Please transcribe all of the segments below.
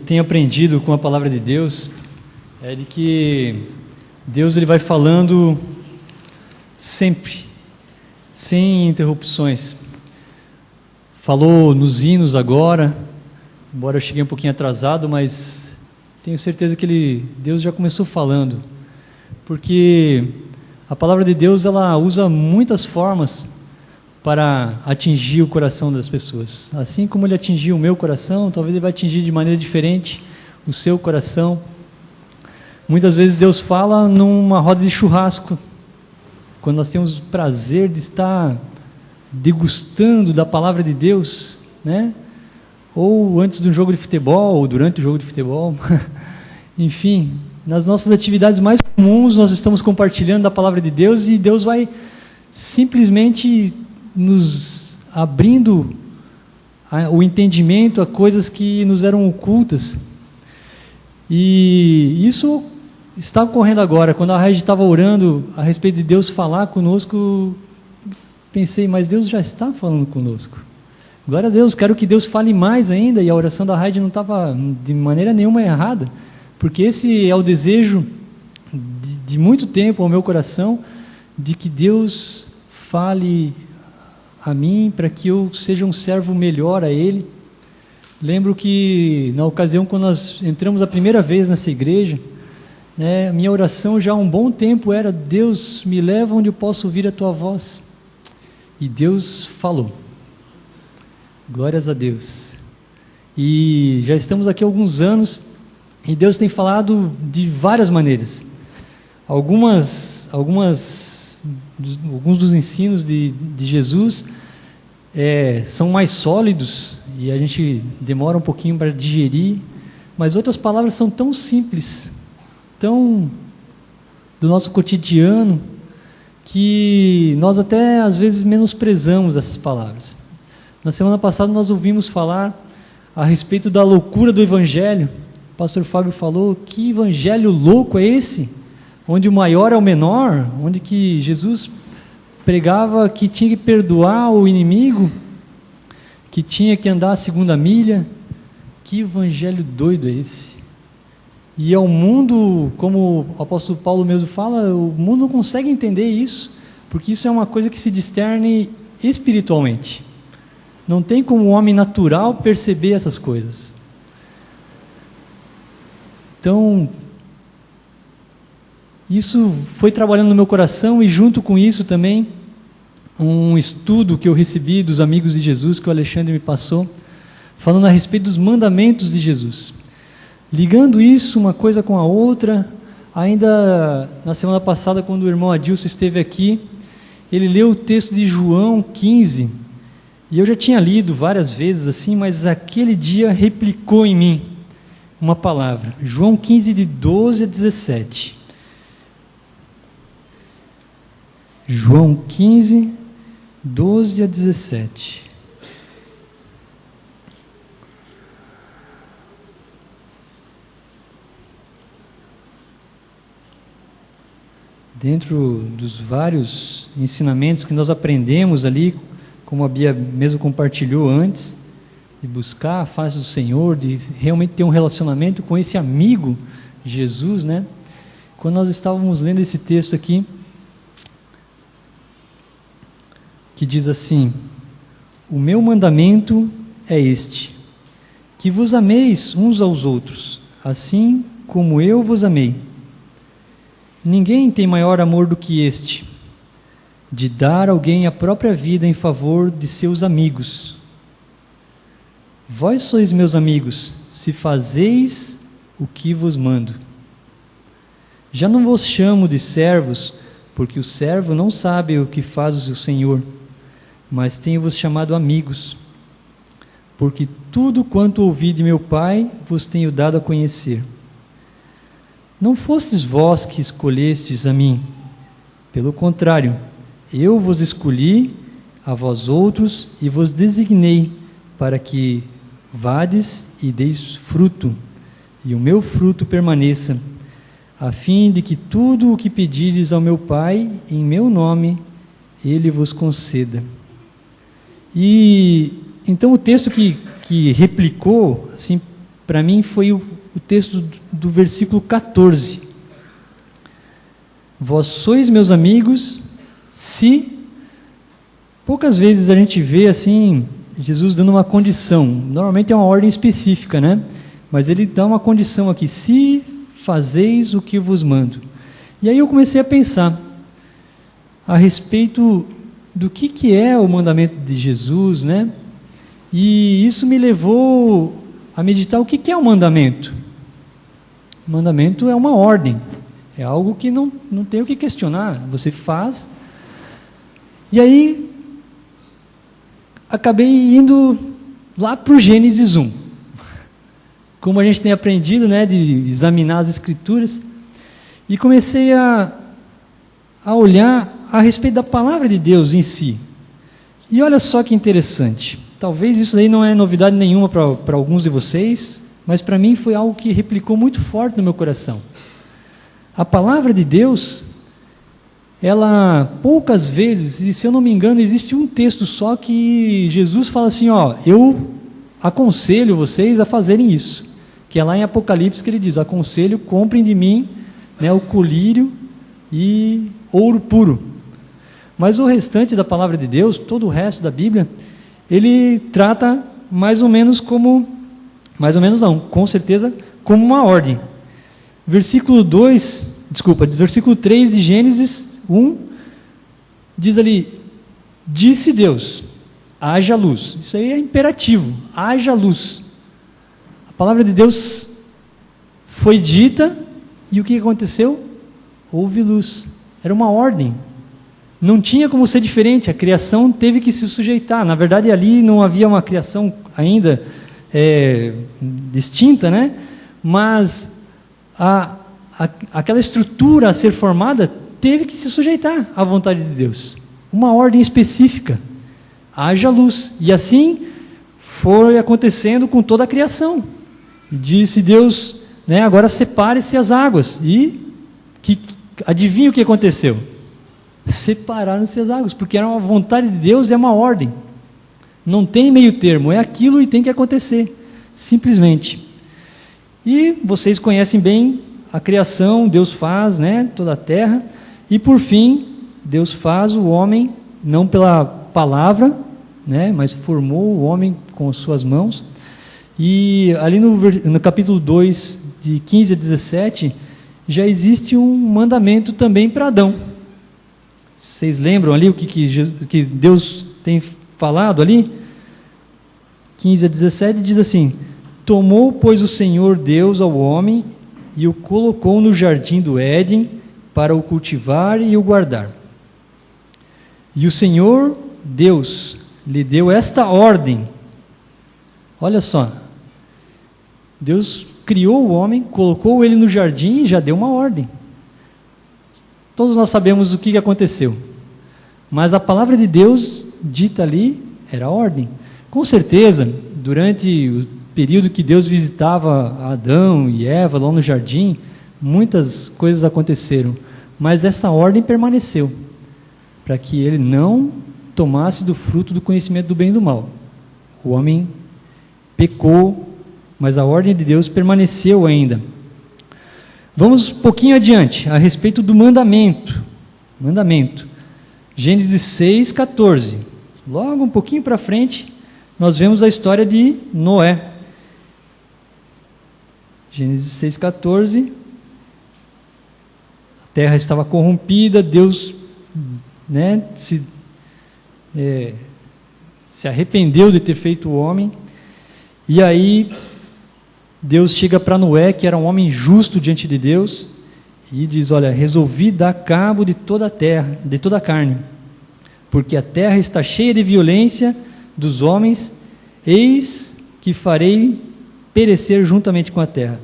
tenho aprendido com a palavra de Deus é de que Deus ele vai falando sempre, sem interrupções. Falou nos hinos agora, embora eu cheguei um pouquinho atrasado, mas tenho certeza que Deus já começou falando, porque a palavra de Deus ela usa muitas formas para atingir o coração das pessoas. Assim como ele atingiu o meu coração, talvez ele vai atingir de maneira diferente o seu coração. Muitas vezes Deus fala numa roda de churrasco, quando nós temos o prazer de estar degustando da palavra de Deus, né? Ou antes de um jogo de futebol, ou durante o jogo de futebol. Enfim, nas nossas atividades mais comuns, nós estamos compartilhando da palavra de Deus e Deus vai simplesmente nos abrindo o entendimento a coisas que nos eram ocultas. E isso está ocorrendo agora. Quando a Regi estava orando a respeito de Deus falar conosco, pensei, mas Deus já está falando conosco. Glória a Deus, quero que Deus fale mais ainda, e a oração da Regi não estava de maneira nenhuma errada, porque esse é o desejo de muito tempo ao meu coração, de que Deus fale a mim, para que eu seja um servo melhor a Ele. Lembro que na ocasião quando nós entramos a primeira vez nessa igreja, né, minha oração já há um bom tempo era: Deus, me leva onde eu posso ouvir a Tua voz. E Deus falou. Glórias a Deus. E já estamos aqui há alguns anos, e Deus tem falado de várias maneiras. Alguns dos ensinos de Jesus são mais sólidos e a gente demora um pouquinho para digerir, mas outras palavras são tão simples, tão do nosso cotidiano, que nós até às vezes menosprezamos essas palavras. Na semana passada nós ouvimos falar a respeito da loucura do Evangelho. O pastor Fábio falou: que evangelho louco é esse? Onde o maior é o menor, onde que Jesus pregava que tinha que perdoar o inimigo, que tinha que andar a segunda milha. Que evangelho doido é esse? E ao mundo, como o apóstolo Paulo mesmo fala, o mundo não consegue entender isso, porque isso é uma coisa que se discerne espiritualmente. Não tem como o homem natural perceber essas coisas. Então, isso foi trabalhando no meu coração, e junto com isso também um estudo que eu recebi dos amigos de Jesus, que o Alexandre me passou, falando a respeito dos mandamentos de Jesus. Ligando isso, uma coisa com a outra, ainda na semana passada, quando o irmão Adilson esteve aqui, ele leu o texto de João 15, e eu já tinha lido várias vezes assim, mas aquele dia replicou em mim uma palavra. João 15, de 12 a 17. João 15, 12 a 17. Dentro dos vários ensinamentos que nós aprendemos ali, como a Bia mesmo compartilhou antes, de buscar a face do Senhor, de realmente ter um relacionamento com esse amigo Jesus, né? Quando nós estávamos lendo esse texto aqui, que diz assim: o meu mandamento é este, que vos ameis uns aos outros, assim como eu vos amei. Ninguém tem maior amor do que este, de dar alguém a própria vida em favor de seus amigos. Vós sois meus amigos, se fazeis o que vos mando. Já não vos chamo de servos, porque o servo não sabe o que faz o seu senhor, mas tenho-vos chamado amigos, porque tudo quanto ouvi de meu Pai vos tenho dado a conhecer. Não fostes vós que escolhestes a mim, pelo contrário, eu vos escolhi a vós outros e vos designei para que vades e deis fruto, e o meu fruto permaneça, a fim de que tudo o que pedires ao meu Pai em meu nome, Ele vos conceda. E então o texto que replicou, assim, para mim foi o texto do versículo 14. Vós sois meus amigos se... Poucas vezes a gente vê assim, Jesus dando uma condição, normalmente é uma ordem específica, né? Mas ele dá uma condição aqui, se fazeis o que vos mando. E aí eu comecei a pensar a respeito do que é o mandamento de Jesus, né? E isso me levou a meditar o que é o mandamento. O mandamento é uma ordem, é algo que não tem o que questionar, você faz. E aí acabei indo lá para o Gênesis 1. Como a gente tem aprendido, né, de examinar as Escrituras, e comecei a olhar a respeito da palavra de Deus em si. E olha só que interessante. Talvez isso aí não é novidade nenhuma para alguns de vocês, mas para mim foi algo que replicou muito forte no meu coração. A palavra de Deus, ela poucas vezes, e se eu não me engano, existe um texto só que Jesus fala assim, eu aconselho vocês a fazerem isso, que é lá em Apocalipse que ele diz, aconselho, comprem de mim, né, o colírio e ouro puro. Mas o restante da palavra de Deus, todo o resto da Bíblia, ele trata mais ou menos como, com certeza, como uma ordem. Versículo 3 de Gênesis 1, diz ali, disse Deus, haja luz. Isso aí é imperativo, haja luz. A palavra de Deus foi dita, e o que aconteceu? Houve luz. Era uma ordem. Não tinha como ser diferente, a criação teve que se sujeitar. Na verdade, ali não havia uma criação ainda distinta, né? Mas aquela estrutura a ser formada teve que se sujeitar à vontade de Deus. Uma ordem específica. Haja luz. E assim foi acontecendo com toda a criação. E disse Deus, né, agora separe-se as águas. E adivinha o que aconteceu? Separaram-se as águas, porque era uma vontade de Deus, é uma ordem. Não tem meio termo, é aquilo e tem que acontecer. Simplesmente. E vocês conhecem bem a criação, Deus faz, né, toda a terra. E por fim, Deus faz o homem, não pela palavra, né, mas formou o homem com as suas mãos. E ali no capítulo 2, de 15 a 17, já existe um mandamento também para Adão. Vocês lembram ali o que Deus tem falado ali? 15 a 17 diz assim, tomou, pois, o Senhor Deus ao homem e o colocou no jardim do Éden para o cultivar e o guardar. E o Senhor Deus lhe deu esta ordem. Olha só, Deus criou o homem, colocou ele no jardim e já deu uma ordem. Todos nós sabemos o que aconteceu, mas a palavra de Deus dita ali era a ordem. Com certeza, durante o período que Deus visitava Adão e Eva lá no jardim, muitas coisas aconteceram, mas essa ordem permaneceu, para que ele não tomasse do fruto do conhecimento do bem e do mal. O homem pecou, mas a ordem de Deus permaneceu ainda. Vamos um pouquinho adiante, a respeito do mandamento. Gênesis 6, 14. Logo um pouquinho para frente, nós vemos a história de Noé. Gênesis 6, 14. A terra estava corrompida, Deus, né, se arrependeu de ter feito o homem. E aí Deus chega para Noé, que era um homem justo diante de Deus, e diz, olha, resolvi dar cabo de toda a terra, de toda a carne, porque a terra está cheia de violência dos homens, eis que farei perecer juntamente com a terra.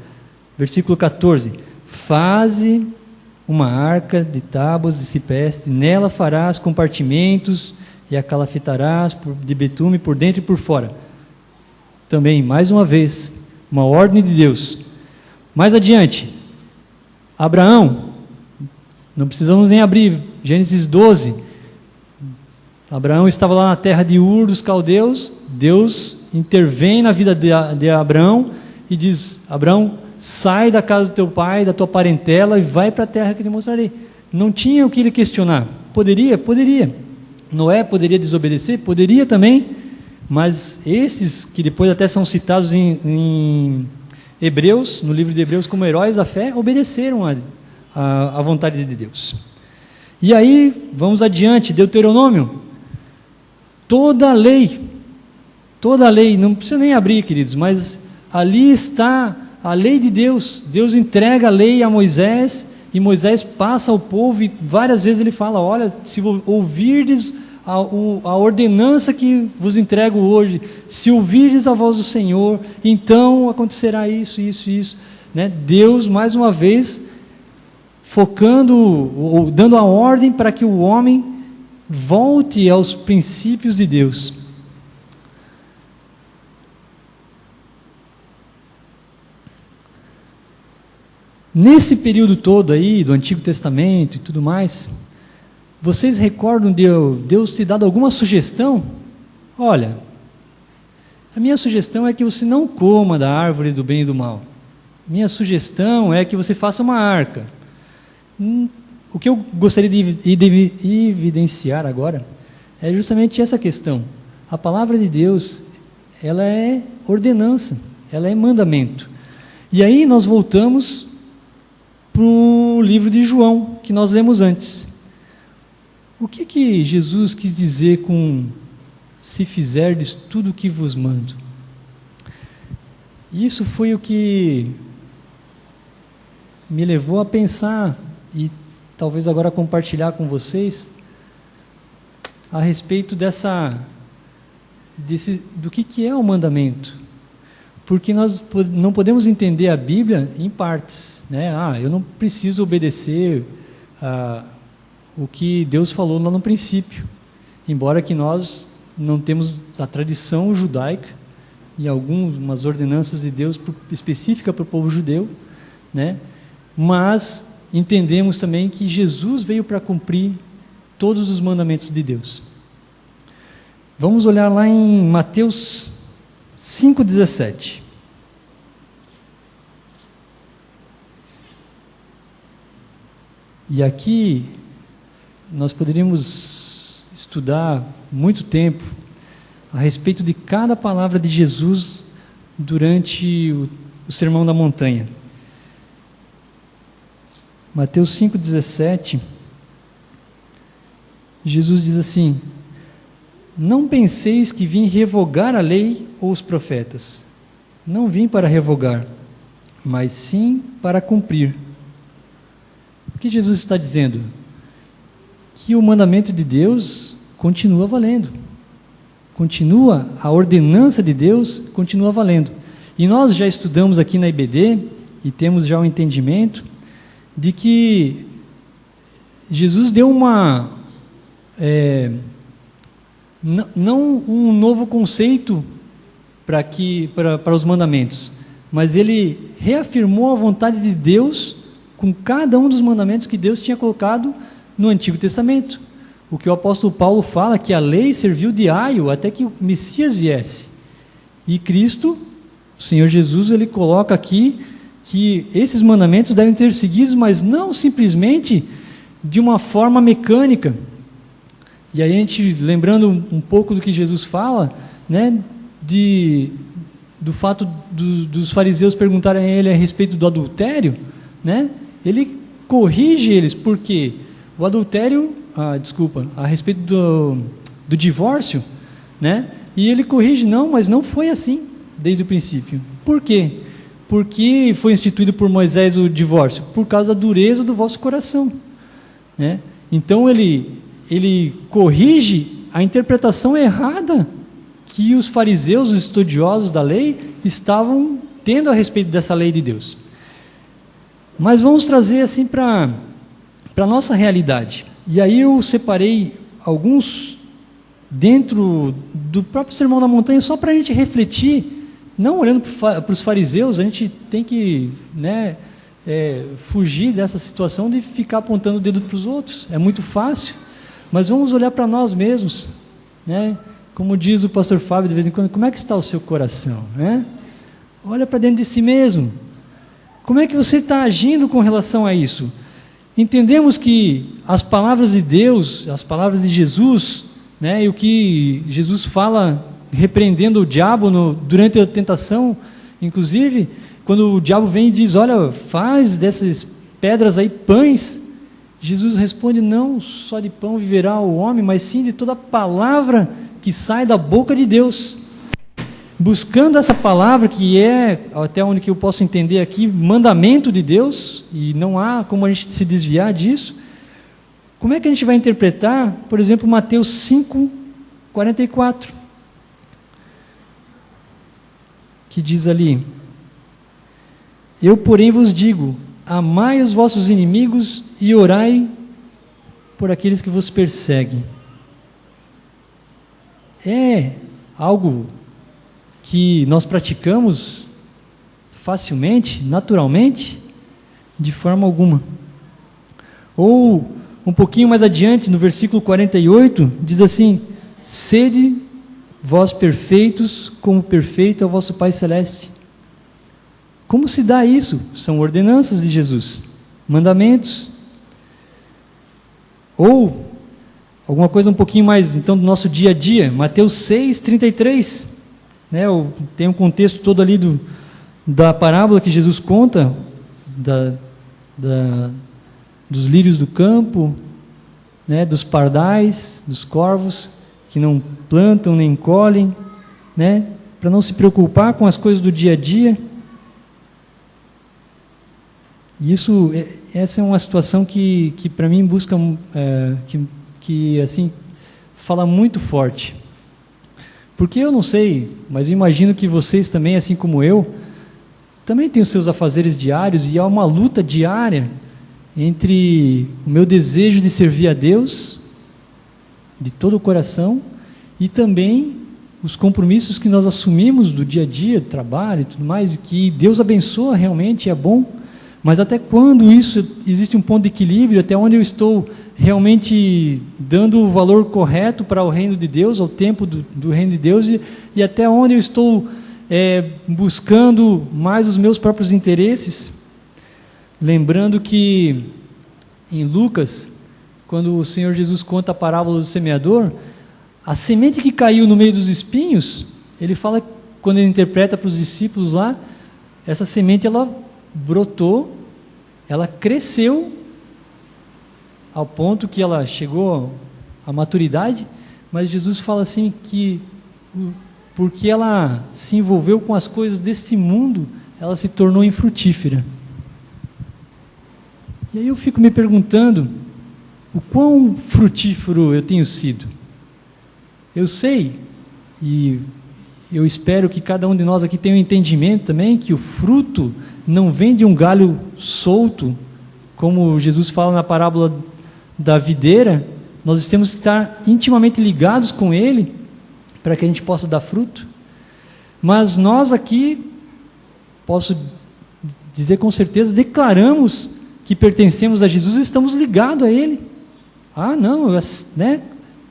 Versículo 14, faze uma arca de tábuas de cipreste, nela farás compartimentos, e a calafitarás de betume por dentro e por fora. Também, mais uma vez, uma ordem de Deus. Mais adiante, Abraão, não precisamos nem abrir, Gênesis 12, Abraão estava lá na terra de Ur dos caldeus, Deus intervém na vida de Abraão e diz: Abraão, sai da casa do teu pai, da tua parentela, e vai para a terra que te mostrarei. Não tinha o que ele questionar. Poderia? Poderia. Noé poderia desobedecer? Poderia também. Mas esses, que depois até são citados em Hebreus, no livro de Hebreus, como heróis da fé, obedeceram a vontade de Deus. E aí, vamos adiante, Deuteronômio. Toda a lei, não precisa nem abrir, queridos, mas ali está a lei de Deus. Deus entrega a lei a Moisés, e Moisés passa ao povo, e várias vezes ele fala: olha, se ouvirdes a ordenança que vos entrego hoje, se ouvirdes a voz do Senhor, então acontecerá isso, isso, isso, né? Deus, mais uma vez, focando, ou dando a ordem para que o homem volte aos princípios de Deus. Nesse período todo aí, do Antigo Testamento e tudo mais, vocês recordam de Deus ter dado alguma sugestão? Olha, a minha sugestão é que você não coma da árvore do bem e do mal. Minha sugestão é que você faça uma arca. O que eu gostaria de evidenciar agora é justamente essa questão. A palavra de Deus, ela é ordenança, ela é mandamento. E aí nós voltamos para o livro de João, que nós lemos antes. O que Jesus quis dizer com se fizerdes tudo o que vos mando? Isso foi o que me levou a pensar, e talvez agora compartilhar com vocês, a respeito do que é o mandamento. Porque nós não podemos entender a Bíblia em partes, né? Eu não preciso obedecer o que Deus falou lá no princípio, embora que nós não temos a tradição judaica e algumas ordenanças de Deus específicas para o povo judeu, né? Mas entendemos também que Jesus veio para cumprir todos os mandamentos de Deus. Vamos olhar lá em Mateus 5,17. E aqui nós poderíamos estudar muito tempo a respeito de cada palavra de Jesus durante o Sermão da Montanha. Mateus 5,17, Jesus diz assim: não penseis que vim revogar a lei ou os profetas. Não vim para revogar, mas sim para cumprir. O que Jesus está dizendo? Que o mandamento de Deus continua valendo. Continua, a ordenança de Deus continua valendo. E nós já estudamos aqui na IBD, e temos já o entendimento, de que Jesus deu não um novo conceito para os mandamentos, mas ele reafirmou a vontade de Deus com cada um dos mandamentos que Deus tinha colocado no Antigo Testamento. O que o apóstolo Paulo fala, que a lei serviu de aio até que o Messias viesse. E Cristo, o Senhor Jesus, ele coloca aqui que esses mandamentos devem ser seguidos, mas não simplesmente de uma forma mecânica. E aí a gente, lembrando um pouco do que Jesus fala, né, do fato dos fariseus perguntarem a ele a respeito do adultério, né, ele corrige eles, porque o adultério, a respeito do divórcio, né, e ele corrige: não, mas não foi assim desde o princípio. Por quê? Porque foi instituído por Moisés o divórcio? Por causa da dureza do vosso coração, né? Então ele corrige a interpretação errada que os fariseus, os estudiosos da lei, estavam tendo a respeito dessa lei de Deus. Mas vamos trazer assim para a nossa realidade. E aí eu separei alguns dentro do próprio Sermão da Montanha, só para a gente refletir, não olhando para os fariseus. A gente tem que, né, fugir dessa situação de ficar apontando o dedo para os outros. É muito fácil, mas vamos olhar para nós mesmos, né? Como diz o pastor Fábio de vez em quando: como é que está o seu coração, né? Olha para dentro de si mesmo. Como é que você está agindo com relação a isso? Entendemos que as palavras de Deus, as palavras de Jesus, né, e o que Jesus fala repreendendo o diabo durante a tentação, inclusive, quando o diabo vem e diz, olha, faz dessas pedras aí pães, Jesus responde, não só de pão viverá o homem, mas sim de toda palavra que sai da boca de Deus. Buscando essa palavra que é, até onde que eu posso entender aqui, mandamento de Deus, e não há como a gente se desviar disso, como é que a gente vai interpretar, por exemplo, Mateus 5:44, que diz ali, eu, porém, vos digo, amai os vossos inimigos e orai por aqueles que vos perseguem. É algo que nós praticamos facilmente, naturalmente? De forma alguma. Ou, um pouquinho mais adiante, no versículo 48, diz assim, sede vós perfeitos, como perfeito é o vosso Pai Celeste. Como se dá isso? São ordenanças de Jesus, mandamentos. Ou, alguma coisa um pouquinho mais, então, do nosso dia a dia, Mateus 6:33, né, tem um contexto todo ali da parábola que Jesus conta, dos lírios do campo, né, dos pardais, dos corvos, que não plantam nem colhem, né, para não se preocupar com as coisas do dia a dia. E essa é uma situação que para mim busca, que assim, fala muito forte. Porque eu não sei, mas eu imagino que vocês também, assim como eu, também têm os seus afazeres diários e há uma luta diária entre o meu desejo de servir a Deus, de todo o coração, e também os compromissos que nós assumimos do dia a dia, do trabalho e tudo mais, que Deus abençoa realmente, é bom, mas até quando isso, existe um ponto de equilíbrio, até onde eu estou realmente dando o valor correto para o reino de Deus, ao tempo do reino de Deus, e até onde eu estou buscando mais os meus próprios interesses. Lembrando que em Lucas, quando o Senhor Jesus conta a parábola do semeador, a semente que caiu no meio dos espinhos, ele fala, quando ele interpreta para os discípulos lá, essa semente ela brotou, ela cresceu ao ponto que ela chegou à maturidade, mas Jesus fala assim que porque ela se envolveu com as coisas deste mundo, ela se tornou infrutífera. E aí eu fico me perguntando, o quão frutífero eu tenho sido? Eu sei, e eu espero que cada um de nós aqui tenha um entendimento também, que o fruto não vem de um galho solto, como Jesus fala na parábola da videira. Nós temos que estar intimamente ligados com Ele, para que a gente possa dar fruto. Mas nós aqui, posso dizer com certeza, declaramos que pertencemos a Jesus e estamos ligados a Ele. Ah, não, eu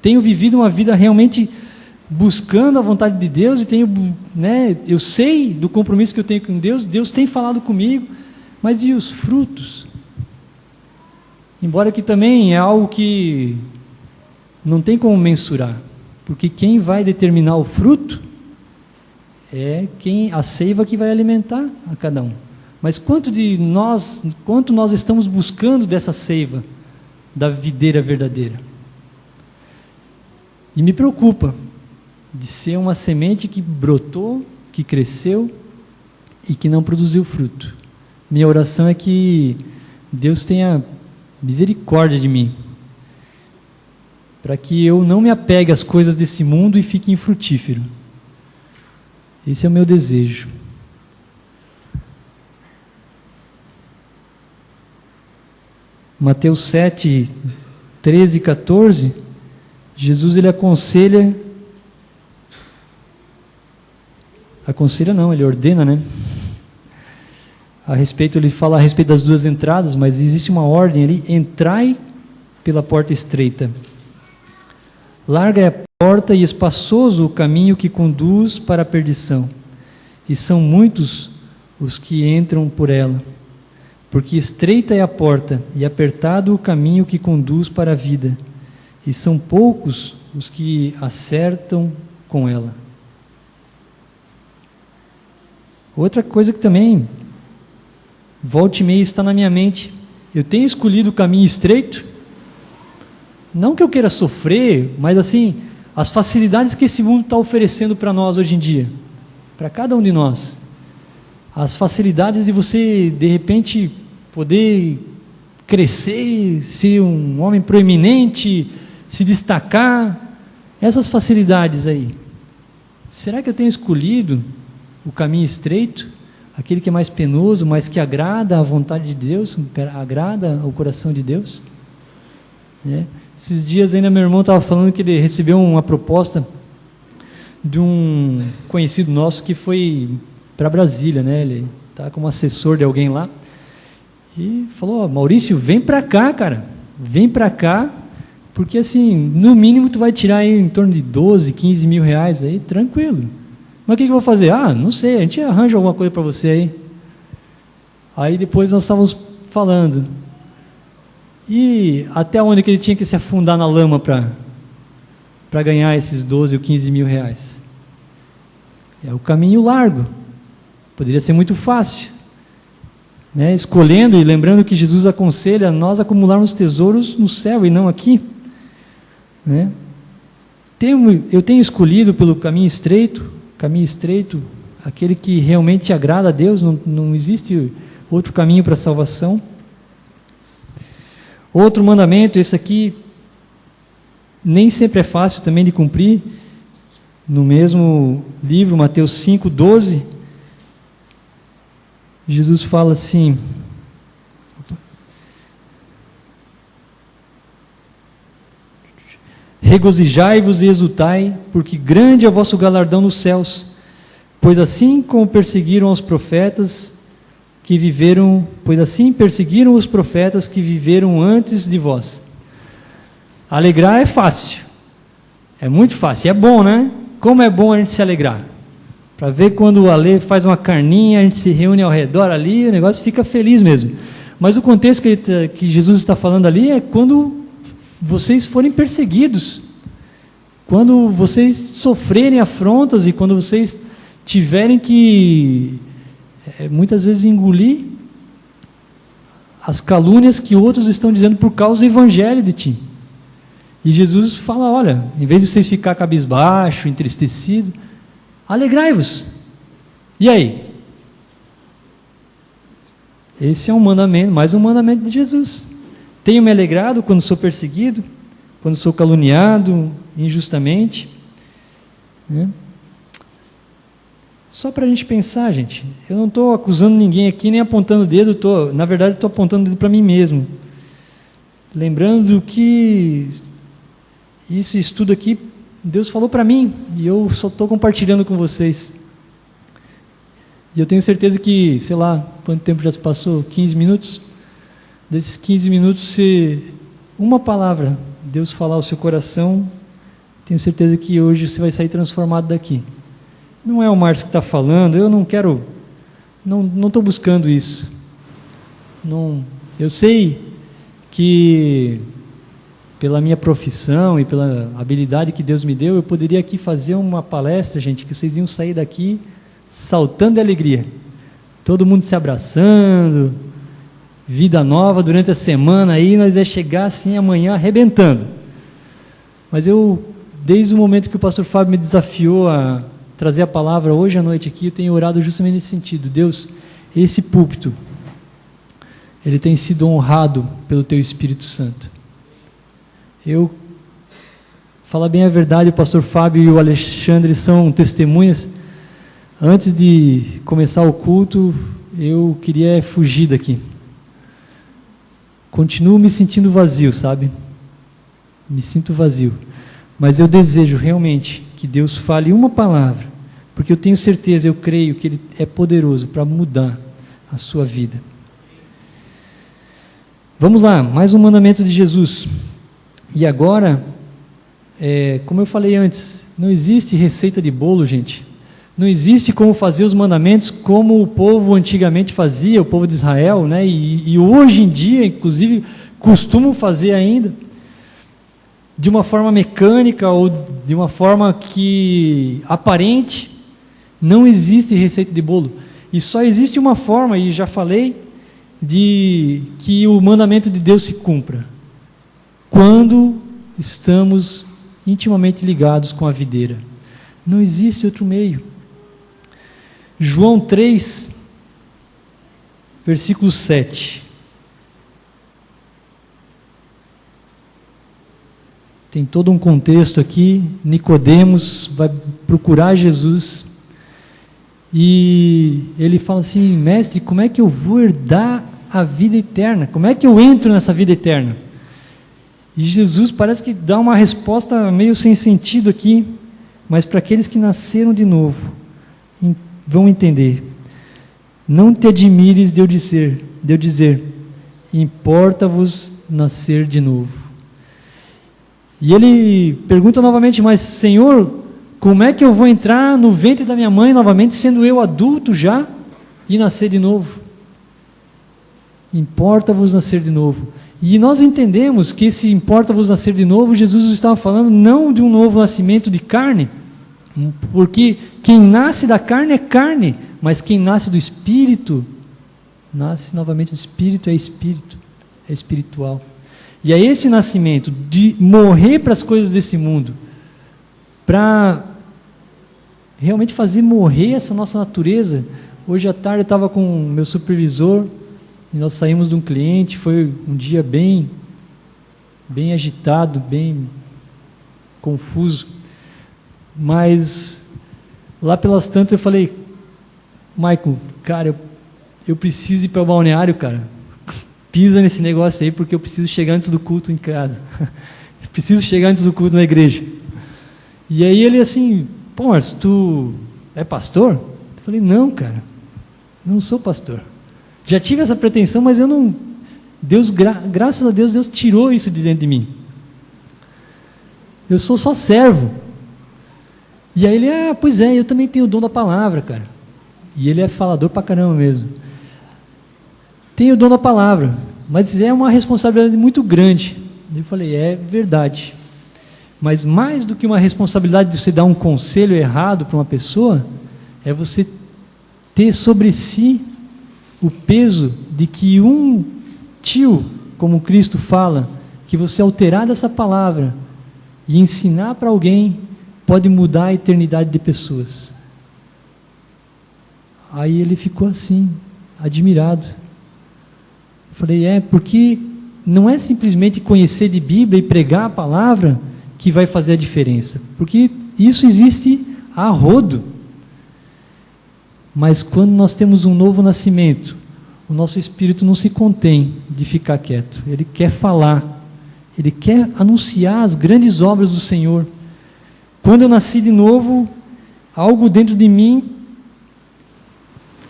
tenho vivido uma vida realmente buscando a vontade de Deus, e eu sei do compromisso que eu tenho com Deus, Deus tem falado comigo, mas e os frutos? Embora que também é algo que não tem como mensurar, porque quem vai determinar o fruto é a seiva que vai alimentar a cada um. Mas quanto nós estamos buscando dessa seiva, da videira verdadeira? E me preocupa de ser uma semente que brotou, que cresceu e que não produziu fruto. Minha oração é que Deus tenha misericórdia de mim, para que eu não me apegue às coisas desse mundo e fique infrutífero. Esse é o meu desejo. Mateus 7, 13 e 14, Jesus ele ele ordena, né? Ele fala a respeito das duas entradas, mas existe uma ordem ali: entrai pela porta estreita. Larga é a porta e espaçoso o caminho que conduz para a perdição, e são muitos os que entram por ela. Porque estreita é a porta e apertado o caminho que conduz para a vida, e são poucos os que acertam com ela. Outra coisa que também volta e meia está na minha mente: eu tenho escolhido o caminho estreito? Não que eu queira sofrer, mas assim, as facilidades que esse mundo está oferecendo para nós hoje em dia, para cada um de nós, as facilidades de você, de repente, poder crescer, ser um homem proeminente, se destacar, essas facilidades aí, será que eu tenho escolhido o caminho estreito, aquele que é mais penoso, mas que agrada a vontade de Deus, agrada o coração de Deus? Esses dias ainda meu irmão estava falando que ele recebeu uma proposta de um conhecido nosso que foi para Brasília, né? Ele está como assessor de alguém lá, e falou: Maurício, vem para cá, cara, vem para cá, porque assim, no mínimo tu vai tirar aí em torno de 12, 15 mil reais aí, tranquilo. Mas o que eu vou fazer? Não sei, a gente arranja alguma coisa para você aí. Aí depois nós estávamos falando, e até onde que ele tinha que se afundar na lama para ganhar esses 12 ou 15 mil reais? É o caminho largo, poderia ser muito fácil, né? Escolhendo e lembrando que Jesus aconselha nós acumularmos tesouros no céu e não aqui, né? Eu tenho escolhido pelo caminho estreito, aquele que realmente agrada a Deus, não existe outro caminho para a salvação. Outro mandamento, esse aqui nem sempre é fácil também de cumprir, no mesmo livro, Mateus 5:12, Jesus fala assim: regozijai-vos e exultai, porque grande é o vosso galardão nos céus, pois assim perseguiram os profetas que viveram antes de vós. Alegrar é fácil, é muito fácil, é bom, né? Como é bom a gente se alegrar, para ver quando o Ale faz uma carninha, a gente se reúne ao redor ali, o negócio fica feliz mesmo. Mas o contexto que Jesus está falando ali é quando vocês forem perseguidos, quando vocês sofrerem afrontas e quando vocês tiverem que muitas vezes engolir as calúnias que outros estão dizendo por causa do evangelho de ti. E Jesus fala: olha, em vez de vocês ficar cabisbaixo, entristecido, alegrai-vos. E aí? Esse é um mandamento, mais um mandamento de Jesus. Tenho me alegrado quando sou perseguido, quando sou caluniado injustamente, né? Só para a gente pensar, gente, eu não estou acusando ninguém aqui, nem apontando o dedo, na verdade estou apontando o dedo para mim mesmo, lembrando que esse estudo aqui, Deus falou para mim, e eu só estou compartilhando com vocês, e eu tenho certeza que, sei lá, quanto tempo já se passou, 15 minutos, desses 15 minutos, se uma palavra Deus falar ao seu coração, tenho certeza que hoje você vai sair transformado daqui. Não é o Márcio que está falando, eu não quero, não estou buscando isso. Eu sei que pela minha profissão e pela habilidade que Deus me deu, eu poderia aqui fazer uma palestra, gente, que vocês iam sair daqui saltando de alegria. Todo mundo se abraçando, vida nova durante a semana, aí nós ia chegar assim amanhã arrebentando. Mas desde o momento que o pastor Fábio me desafiou a trazer a palavra hoje à noite aqui, eu tenho orado justamente nesse sentido. Deus, esse púlpito, ele tem sido honrado pelo Teu Espírito Santo. Falar bem a verdade, o pastor Fábio e o Alexandre são testemunhas. Antes de começar o culto, eu queria fugir daqui. Continuo me sentindo vazio, sabe? Me sinto vazio. Mas eu desejo realmente que Deus fale uma palavra, porque eu tenho certeza, eu creio que Ele é poderoso para mudar a sua vida. Vamos lá, mais um mandamento de Jesus. E agora, como eu falei antes, não existe receita de bolo, gente. Não existe como fazer os mandamentos como o povo antigamente fazia, o povo de Israel, né? E hoje em dia, inclusive, costumam fazer ainda, de uma forma mecânica ou de uma forma que aparente. Não existe receita de bolo. E só existe uma forma, e já falei, de que o mandamento de Deus se cumpra: quando estamos intimamente ligados com a videira. Não existe outro meio. João 3, versículo 7. Tem todo um contexto aqui. Nicodemos vai procurar Jesus e ele fala assim: mestre, como é que eu vou herdar a vida eterna? Como é que eu entro nessa vida eterna? E Jesus parece que dá uma resposta meio sem sentido aqui, mas para aqueles que nasceram de novo, vão entender. Não te admires de eu dizer, importa-vos nascer de novo. E ele pergunta novamente: mas Senhor, como é que eu vou entrar no ventre da minha mãe novamente, sendo eu adulto já, e nascer de novo? Importa-vos nascer de novo. E nós entendemos que esse importa-vos nascer de novo, Jesus estava falando não de um novo nascimento de carne, porque quem nasce da carne é carne, mas quem nasce do Espírito, nasce novamente do Espírito, é espiritual. E é esse nascimento de morrer para as coisas desse mundo, para realmente fazer morrer essa nossa natureza. Hoje à tarde eu estava com o meu supervisor, e nós saímos de um cliente, foi um dia bem agitado, bem confuso, mas lá pelas tantas eu falei: Michael, cara, eu preciso ir para o balneário, cara, pisa nesse negócio aí, porque eu preciso chegar antes do culto em casa, eu preciso chegar antes do culto na igreja. E aí ele assim: pô, Márcio, tu é pastor? Eu falei: não, cara, eu não sou pastor. Já tive essa pretensão, mas eu não... graças a Deus, Deus tirou isso de dentro de mim. Eu sou só servo. E aí ele: pois é, eu também tenho o dom da palavra, cara. E ele é falador pra caramba mesmo. Tenho o dom da palavra, mas é uma responsabilidade muito grande. Eu falei: é verdade. Mas mais do que uma responsabilidade de você dar um conselho errado para uma pessoa, é você ter sobre si o peso de que um tio, como Cristo fala, que você alterar dessa palavra e ensinar para alguém, pode mudar a eternidade de pessoas. Aí ele ficou assim, admirado. Eu falei: porque não é simplesmente conhecer de Bíblia e pregar a palavra que vai fazer a diferença, porque isso existe a rodo. Mas quando nós temos um novo nascimento, o nosso espírito não se contém de ficar quieto, ele quer falar, ele quer anunciar as grandes obras do Senhor. Quando eu nasci de novo, algo dentro de mim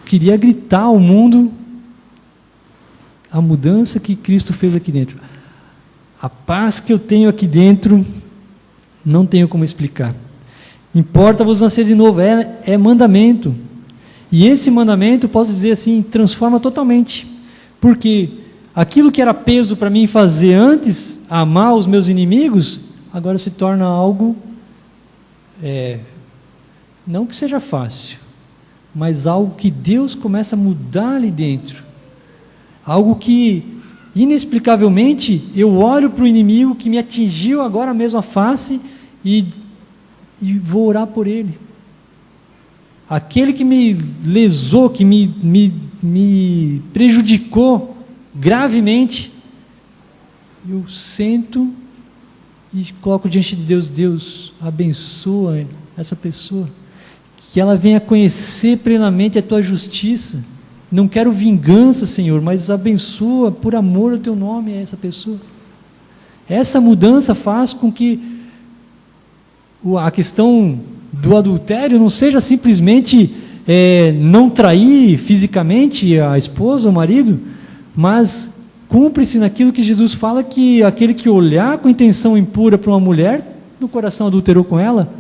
queria gritar ao mundo a mudança que Cristo fez aqui dentro. A paz que eu tenho aqui dentro, não tenho como explicar. Importa-vos nascer de novo, é mandamento. E esse mandamento, posso dizer assim, transforma totalmente. Porque aquilo que era peso para mim fazer antes, amar os meus inimigos, agora se torna algo, não que seja fácil, mas algo que Deus começa a mudar ali dentro. Algo que, inexplicavelmente, eu olho para o inimigo que me atingiu agora mesmo a face e vou orar por ele. Aquele que me lesou, que me prejudicou gravemente, eu sento e coloco diante de Deus: Deus, abençoa essa pessoa, que ela venha conhecer plenamente a Tua justiça. Não quero vingança, Senhor, mas abençoa por amor ao Teu nome a essa pessoa. Essa mudança faz com que a questão do adultério não seja simplesmente não trair fisicamente a esposa, o marido, mas cumpre-se naquilo que Jesus fala, que aquele que olhar com intenção impura para uma mulher, no coração adulterou com ela,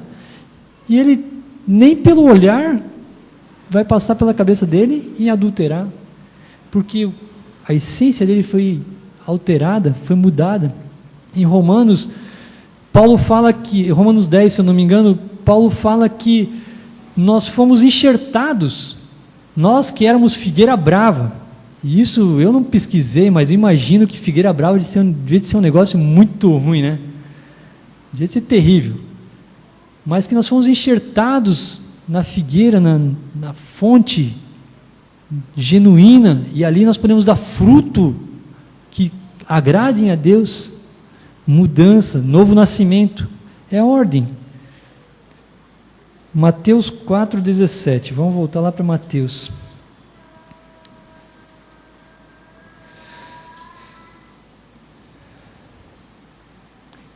e ele nem pelo olhar vai passar pela cabeça dele em adulterar, porque a essência dele foi alterada, foi mudada. Em Romanos, Paulo fala que, Romanos 10, se eu não me engano, Paulo fala que nós fomos enxertados, nós que éramos figueira brava. E isso eu não pesquisei, mas eu imagino que figueira brava devia de ser um negócio muito ruim, né? Devia de ser terrível. Mas que nós fomos enxertados na figueira, na fonte genuína, e ali nós podemos dar fruto que agradem a Deus. Mudança, novo nascimento, é ordem. Mateus 4,17, vamos voltar lá para Mateus.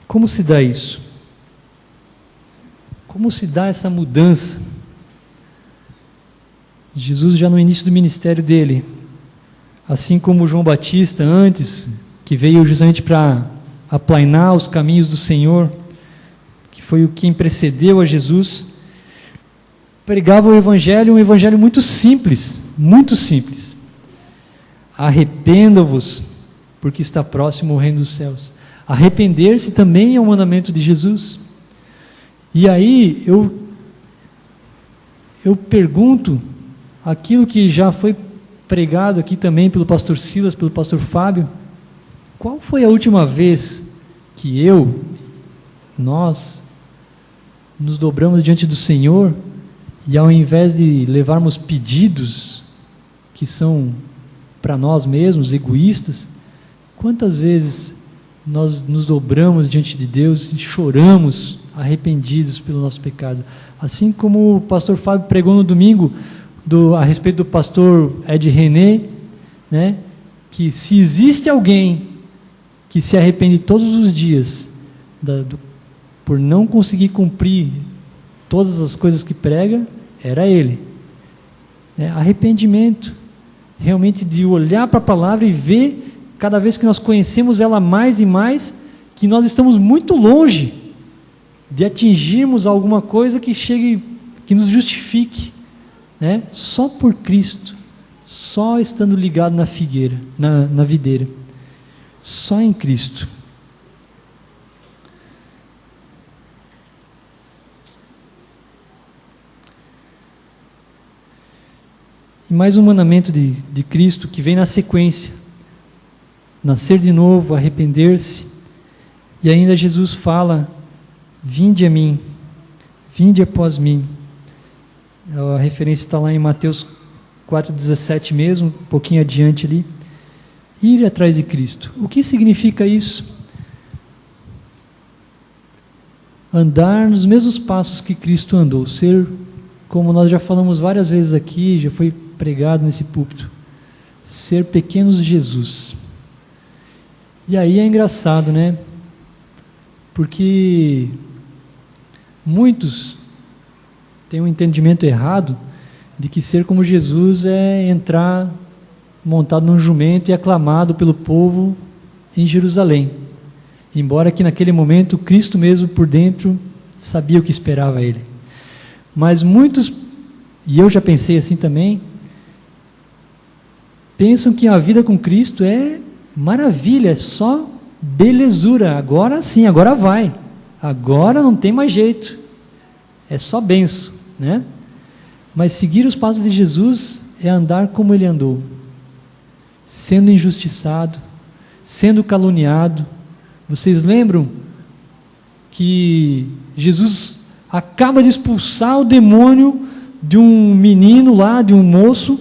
Como se dá isso? Como se dá essa mudança? Jesus, já no início do ministério dele, assim como João Batista antes, que veio justamente para aplainar os caminhos do Senhor, que foi o quem precedeu a Jesus, pregava um evangelho muito simples, muito simples. Arrependa-vos, porque está próximo o reino dos céus. Arrepender-se também é um mandamento de Jesus. E aí eu pergunto aquilo que já foi pregado aqui também pelo pastor Silas, pelo pastor Fábio: qual foi a última vez que nós nos dobramos diante do Senhor e, ao invés de levarmos pedidos que são para nós mesmos, egoístas, quantas vezes nós nos dobramos diante de Deus e choramos arrependidos pelo nosso pecado? Assim como o pastor Fábio pregou no domingo a respeito do pastor Ed René, né, que se existe alguém que se arrepende todos os dias por não conseguir cumprir todas as coisas que prega, era ele. Arrependimento, realmente de olhar para a palavra e ver, cada vez que nós conhecemos ela mais e mais, que nós estamos muito longe de atingirmos alguma coisa que chegue, que nos justifique, né? Só por Cristo, só estando ligado na figueira, na videira, só em Cristo. E mais um mandamento de Cristo que vem na sequência: nascer de novo, arrepender-se. E ainda Jesus fala: vinde a mim, vinde após mim. A referência está lá em Mateus 4,17 mesmo, um pouquinho adiante ali. Ir atrás de Cristo. O que significa isso? Andar nos mesmos passos que Cristo andou, ser, como nós já falamos várias vezes aqui, já foi pregado nesse púlpito, ser pequenos Jesus. E aí é engraçado, né? Porque muitos têm um entendimento errado de que ser como Jesus é entrar montado num jumento e aclamado pelo povo em Jerusalém, embora que naquele momento Cristo mesmo por dentro sabia o que esperava ele. Mas muitos, e eu já pensei assim também, pensam que a vida com Cristo é maravilha, é só belezura, agora sim, agora vai, agora não tem mais jeito, é só benção, né? Mas seguir os passos de Jesus é andar como ele andou, sendo injustiçado, sendo caluniado. Vocês lembram que Jesus acaba de expulsar o demônio de um menino lá, de um moço,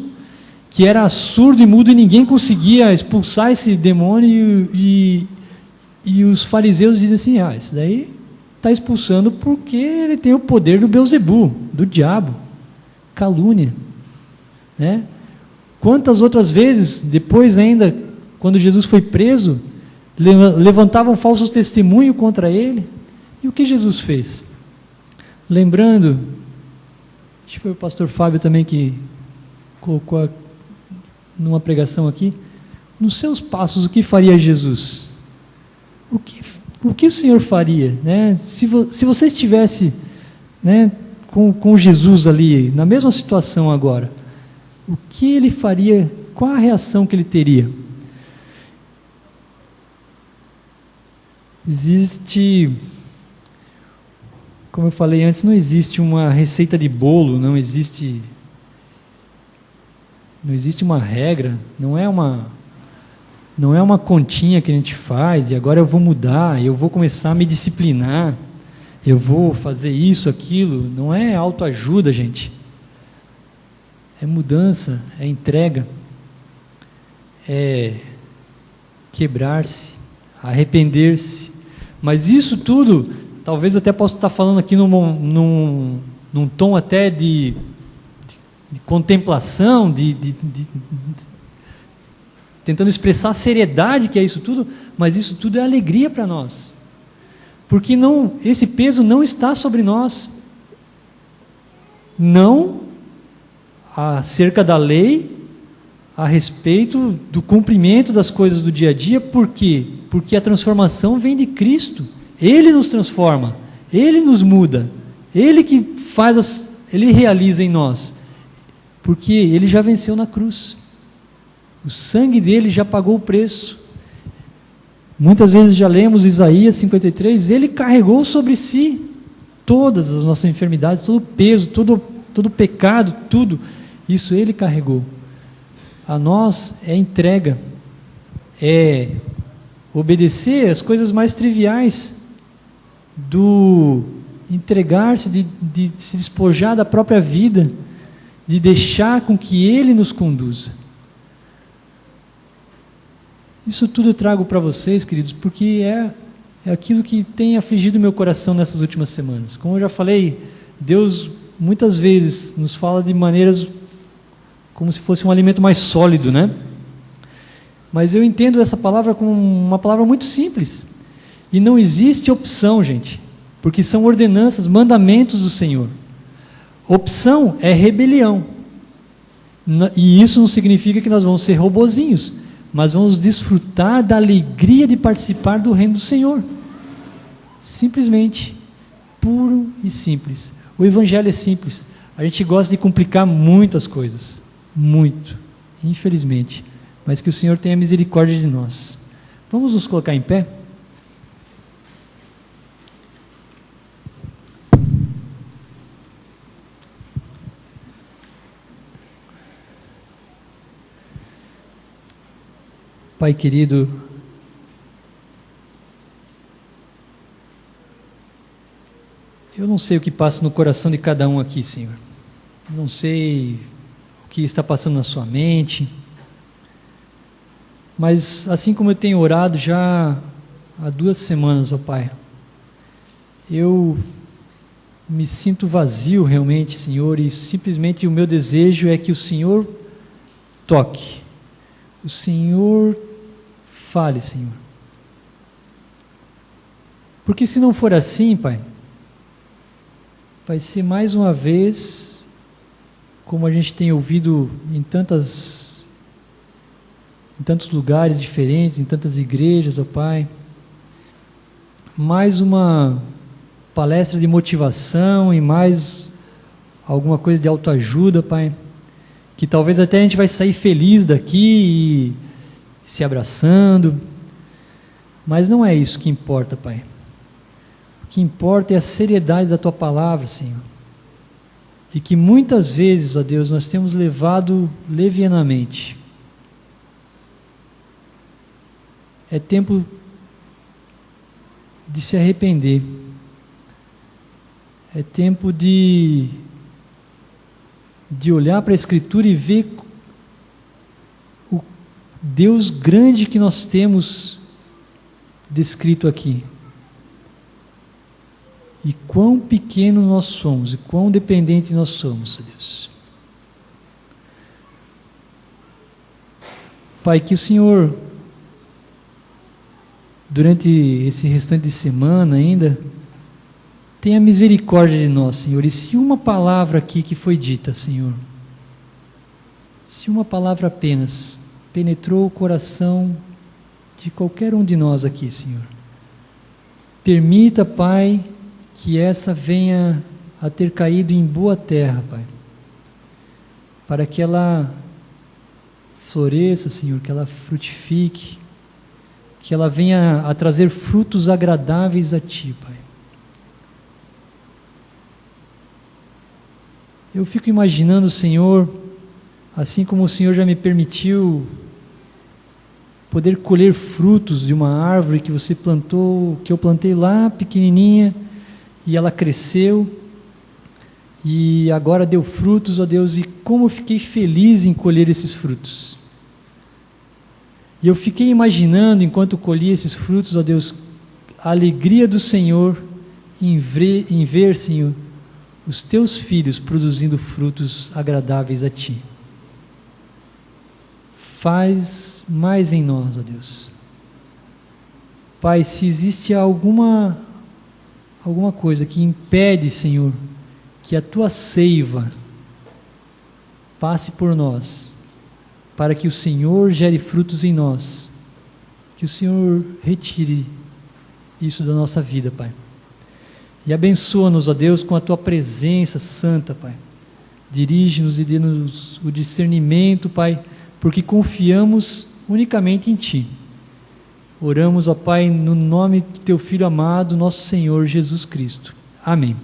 que era surdo e mudo, e ninguém conseguia expulsar esse demônio, e os fariseus dizem assim: isso daí está expulsando porque ele tem o poder do Beelzebu, do diabo. Calúnia, né? Quantas outras vezes, depois ainda, quando Jesus foi preso, levantavam falsos testemunhos contra ele. E o que Jesus fez? Lembrando, acho que foi o pastor Fábio também que colocou numa pregação aqui, nos seus passos, o que faria Jesus? O que o Senhor faria, né? Se você estivesse, né, com Jesus ali, na mesma situação agora, o que ele faria, qual a reação que ele teria? Existe, como eu falei antes, não existe uma receita de bolo, não existe uma regra, não é uma continha que a gente faz e agora eu vou mudar, eu vou começar a me disciplinar, eu vou fazer isso, aquilo. Não é autoajuda, gente. É mudança, é entrega, é quebrar-se, arrepender-se. Mas isso tudo, talvez eu até possa estar falando aqui num tom até de contemplação, tentando expressar a seriedade que é isso tudo, mas isso tudo é alegria para nós, porque esse peso não está sobre nós, não acerca da lei, a respeito do cumprimento das coisas do dia a dia. Por quê? Porque a transformação vem de Cristo, Ele nos transforma, Ele nos muda, Ele que Ele realiza em nós, porque Ele já venceu na cruz, o sangue dele já pagou o preço. Muitas vezes já lemos Isaías 53, ele carregou sobre si todas as nossas enfermidades, todo o peso, todo o pecado, tudo, isso ele carregou. A nós é entrega, é obedecer as coisas mais triviais, do entregar-se, de se despojar da própria vida, de deixar com que ele nos conduza. Isso tudo eu trago para vocês, queridos, porque é aquilo que tem afligido meu coração nessas últimas semanas. Como eu já falei, Deus muitas vezes nos fala de maneiras como se fosse um alimento mais sólido, né? Mas eu entendo essa palavra como uma palavra muito simples. E não existe opção, gente, porque são ordenanças, mandamentos do Senhor. Opção é rebelião. E isso não significa que nós vamos ser robozinhos, mas vamos desfrutar da alegria de participar do reino do Senhor. Simplesmente, puro e simples. O Evangelho é simples. A gente gosta de complicar muito as coisas, muito, infelizmente. Mas que o Senhor tenha misericórdia de nós. Vamos nos colocar em pé? Pai querido, eu não sei o que passa no coração de cada um aqui, Senhor. Não sei o que está passando na sua mente, mas assim como eu tenho orado já há 2 semanas, ó Pai, eu me sinto vazio realmente, Senhor, e simplesmente o meu desejo é que o Senhor toque, o Senhor fale, Senhor. Porque se não for assim, Pai, vai ser mais uma vez, como a gente tem ouvido em tantos lugares diferentes, em tantas igrejas, ó Pai, mais uma palestra de motivação e mais alguma coisa de autoajuda, Pai, que talvez até a gente vai sair feliz daqui e se abraçando, mas não é isso que importa, Pai. O que importa é a seriedade da Tua palavra, Senhor, e que muitas vezes, ó Deus, nós temos levado levianamente. É tempo de se arrepender, é tempo de olhar para a Escritura e ver o Deus grande que nós temos descrito aqui, e quão pequeno nós somos, e quão dependente nós somos, Deus. Pai, que o Senhor, durante esse restante de semana ainda, tenha misericórdia de nós, Senhor, e se uma palavra aqui que foi dita, Senhor, se uma palavra apenas penetrou o coração de qualquer um de nós aqui, Senhor, permita, Pai, que essa venha a ter caído em boa terra, Pai, para que ela floresça, Senhor, que ela frutifique, que ela venha a trazer frutos agradáveis a Ti, Pai. Eu fico imaginando, Senhor, assim como o Senhor já me permitiu poder colher frutos de uma árvore que você plantou, que eu plantei lá pequenininha, e ela cresceu, e agora deu frutos, ó Deus, e como eu fiquei feliz em colher esses frutos. E eu fiquei imaginando, enquanto colhia esses frutos, ó Deus, a alegria do Senhor em ver, Senhor, os Teus filhos produzindo frutos agradáveis a Ti. Faz mais em nós, ó Deus. Pai, se existe alguma coisa que impede, Senhor, que a Tua seiva passe por nós, para que o Senhor gere frutos em nós, que o Senhor retire isso da nossa vida, Pai. E abençoa-nos, ó Deus, com a Tua presença santa, Pai. Dirige-nos e dê-nos o discernimento, Pai, porque confiamos unicamente em Ti. Oramos, ó Pai, no nome do Teu Filho amado, nosso Senhor Jesus Cristo. Amém.